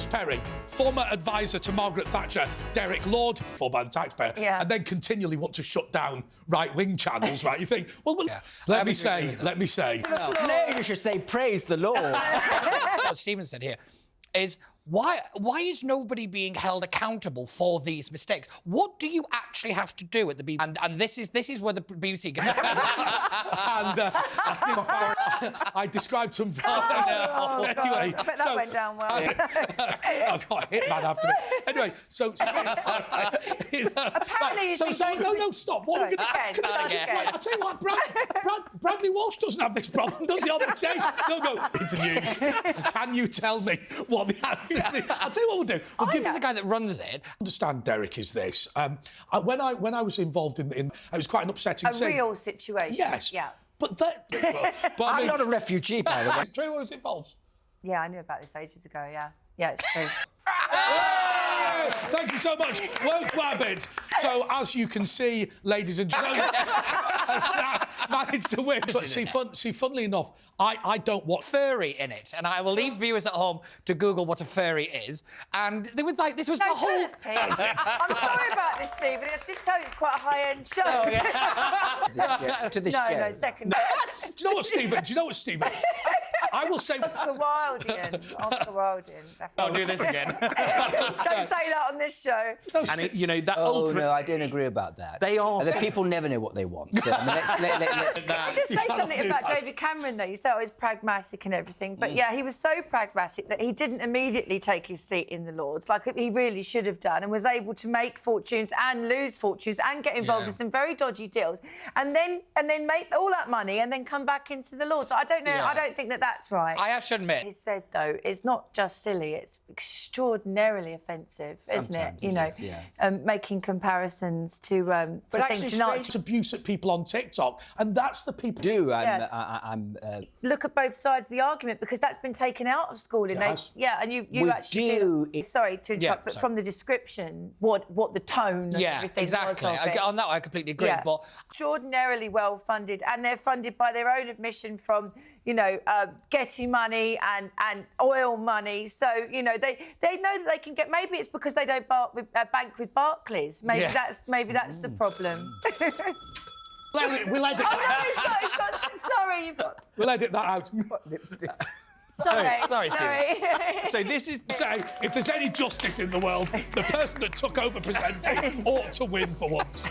Perry, former advisor to Margaret Thatcher, Derek Lord, for by the taxpayer, and then continually want to shut down right-wing channels, right? You think, well, let me say. No, you should say praise the Lord. What Stephen said here is, why is nobody being held accountable for these mistakes? What do you actually have to do at the BBC? And this is where the BBC... I described some... Anyway, I bet that went down well. I've got a hitman after me. Anyway, so... Apparently no, stop. What are we going to... I'll tell you what, Bradley Walsh doesn't have this problem, does he, on the stage? They'll go, in the news, can you tell me what the answer is? I'll tell you what we'll do. We'll give the guy that runs it. Understand, Derek, is this. When I was involved in it was quite an upsetting thing. A real situation. Yes. Yeah. But that... But I'm not a refugee, by the way. Tell you what it involves. Yeah, I knew about this ages ago, yeah. Yeah, it's true. Thank you so much. Well, Babbage. So, as you can see, ladies and gentlemen, has now managed to win. But see, funnily enough, I don't watch furry in it, and I will leave viewers at home to Google what a furry is. And they was like, this was the whole... I'm sorry about this, Stephen. I did tell you it's quite a high-end show. Oh, yeah. To the show. No, second. Do you know what, Stephen? I will say... Oscar Wilde, definitely. I'll do this again. Don't say that on this show. And you know, that no, I don't agree about that. They are... The people never know what they want. So, I mean, let's Can I just say something about David Cameron, though? You say, he's pragmatic and everything. But, yeah, he was so pragmatic that he didn't immediately take his seat in the Lords, like he really should have done, and was able to make fortunes and lose fortunes and get involved in some very dodgy deals, and then make all that money and then come back into the Lords. I don't know. I don't think that that's right. I have to admit... He said, though, it's not just silly, it's extraordinarily offensive, isn't it? You know, making comparisons to things in arts. It's abuse at people on TikTok, and that's the people... Look at both sides of the argument, because that's been taken out of schooling. And you actually do... Sorry to interrupt, but from the description, what the tone of everything exactly. was of it. On that I completely agree, but... Extraordinarily well funded, and they're funded by their own admission from, you know, getting money and oil money. So, you know, they know that they can get... Maybe it's because they don't bank with Barclays. Maybe that's the problem. We'll edit that out. Sorry, you've got... We'll edit that out. lipstick. Sorry. So this is say, if there's any justice in the world, the person that took over presenting ought to win for once.